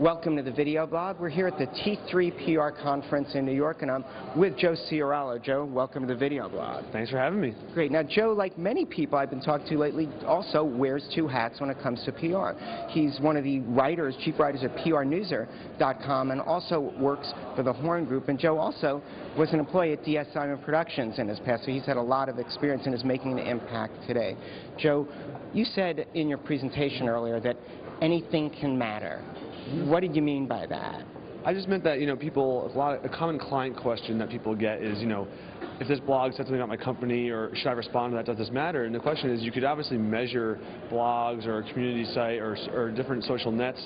Welcome to the video blog. We're here at the T3 PR conference in New York, and I'm with Joe Ciarallo. Joe, welcome to the video blog. Thanks for having me. Great. Now, Joe, like many people I've been talking to lately, also wears two hats when it comes to PR. He's one of the writers, chief writers at PRNewser.com, and also works for the Horn Group. And Joe also was an employee at DS Simon Productions in his past, so he's had a lot of experience and is making an impact today. Joe, you said in your presentation earlier that anything can matter. What did you mean by that? I just meant that, a common client question that people get is, if this blog said something about my company, or should I respond to that, does this matter? And the question is, you could obviously measure blogs or a community site or different social nets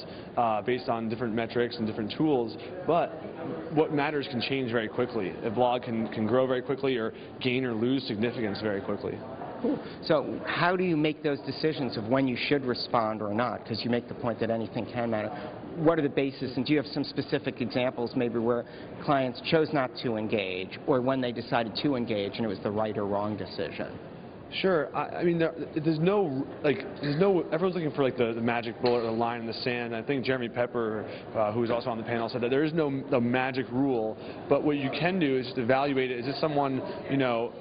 based on different metrics and different tools, but what matters can change very quickly. A blog can grow very quickly or gain or lose significance very quickly. So how do you make those decisions of when you should respond or not? Because you make the point that anything can matter. What are the bases, and do you have some specific examples maybe where clients chose not to engage, or when they decided to engage and it was the right or wrong decision? Sure. I mean, everyone's looking for the magic bullet or the line in the sand. I think Jeremy Pepper, who was also on the panel, said that there is no magic rule, but what you can do is just evaluate it. Is this someone,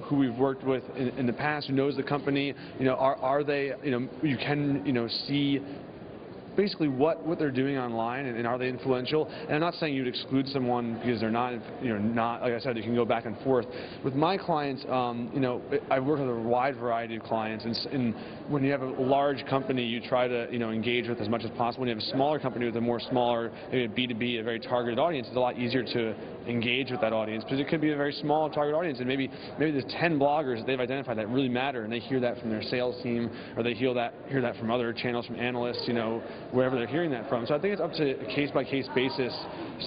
who we've worked with in the past, who knows the company? Are they, you can, see basically what they're doing online, and are they influential? And I'm not saying you'd exclude someone because they're not, like I said, you can go back and forth. With my clients, I work with a wide variety of clients, and when you have a large company, you try to, engage with as much as possible. When you have a smaller company with a more smaller, maybe a B2B, a very targeted audience, it's a lot easier to engage with that audience, because it could be a very small target audience, and maybe there's 10 bloggers that they've identified that really matter, and they hear that from their sales team, or they hear that from other channels, from analysts, wherever they're hearing that from. So I think it's up to a case-by-case basis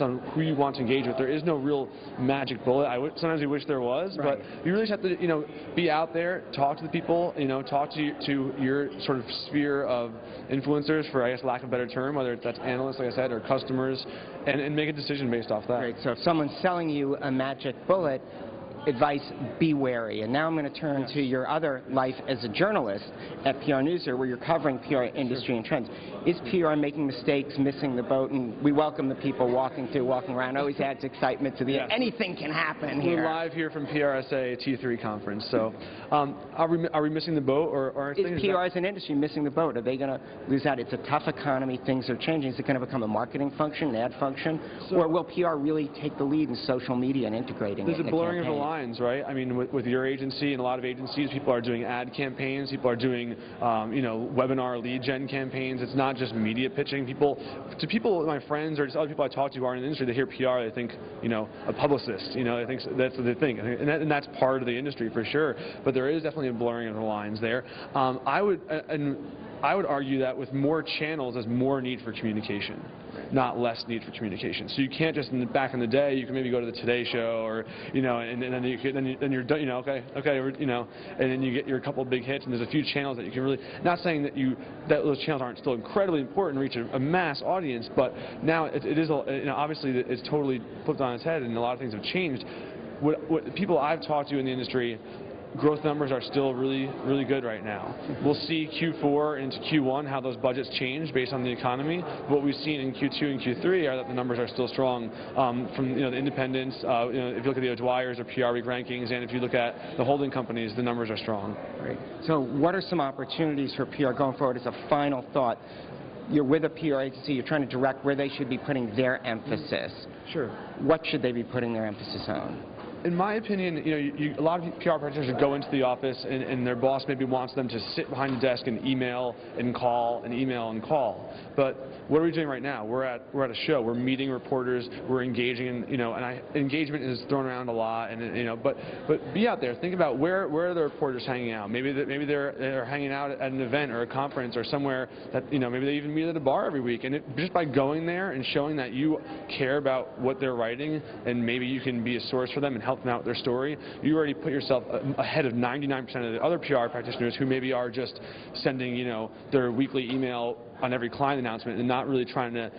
on who you want to engage with. There is no real magic bullet. Sometimes we wish there was, right. But you really just have to, be out there, talk to the people, talk to your sort of sphere of influencers, for, I guess, lack of a better term, whether that's analysts, like I said, or customers, and make a decision based off that. Great. So if someone's selling you a magic bullet, advice, be wary. And now I'm going to turn to your other life as a journalist at PRNewser, where you're covering PR industry and trends. Is PR making mistakes, missing the boat? And we welcome the people walking around. Always adds excitement to the end. Anything can happen here. We're live here from PRSA T3 conference. So are we missing the boat? Or is PR as an industry missing the boat? Are they going to lose out? It's a tough economy. Things are changing. Is it going to become a marketing function, an ad function? Or will PR really take the lead in social media and integrating it in the There's a blurring campaign? of the lines, right? I mean, with your agency and a lot of agencies, people are doing ad campaigns. People are doing, webinar lead gen campaigns. It's not just media pitching. My friends or just other people I talk to who are in the industry, they hear PR, they think, a publicist. They think that's what they think, and that's part of the industry for sure. But there is definitely a blurring of the lines there. I would argue that with more channels, there's more need for communication, not less need for communication. So you can't just, back in the day, you can maybe go to the Today Show, or and then you're done, okay, and then you get your couple of big hits, and there's a few channels that you can really. Not saying that those channels aren't still incredibly important to reach a mass audience, but now it is obviously it's totally flipped on its head, and a lot of things have changed. What people I've talked to in the industry, growth numbers are still really, really good right now. We'll see Q4 into Q1 how those budgets change based on the economy. What we've seen in Q2 and Q3 are that the numbers are still strong from the independents. If you look at the Dwyer's or PR Week rankings, and if you look at the holding companies, the numbers are strong. Great. So what are some opportunities for PR going forward as a final thought? You're with a PR agency, you're trying to direct where they should be putting their emphasis. Sure. What should they be putting their emphasis on? In my opinion, a lot of PR practitioners go into the office, and their boss maybe wants them to sit behind the desk and email and call and email and call. But what are we doing right now? We're at a show. We're meeting reporters. We're engaging, engagement is thrown around a lot, but be out there. Think about where are the reporters hanging out? Maybe they're hanging out at an event or a conference or somewhere that maybe they even meet at a bar every week. And just by going there and showing that you care about what they're writing, and maybe you can be a source for them and help them out with their story, you already put yourself ahead of 99% of the other PR practitioners who maybe are just sending, their weekly email on every client announcement and not really trying to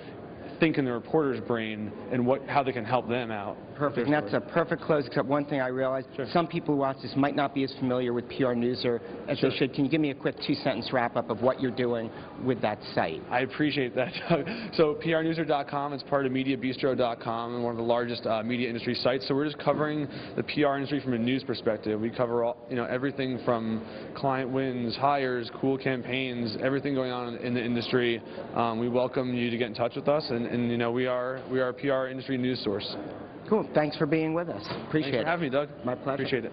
think in the reporter's brain and how they can help them out. Perfect. And that's a perfect close, except one thing I realized. Sure. Some people who watch this might not be as familiar with PRNewser as they should. Can you give me a quick 2-sentence wrap-up of what you're doing with that site? I appreciate that, Doug. So PRNewser.com is part of MediaBistro.com and one of the largest media industry sites. So we're just covering the PR industry from a news perspective. We cover all, everything from client wins, hires, cool campaigns, everything going on in the industry. We welcome you to get in touch with us, and we are a PR industry news source. Cool. Thanks for being with us. Appreciate it. Thanks for having me, Doug. My pleasure. Appreciate it.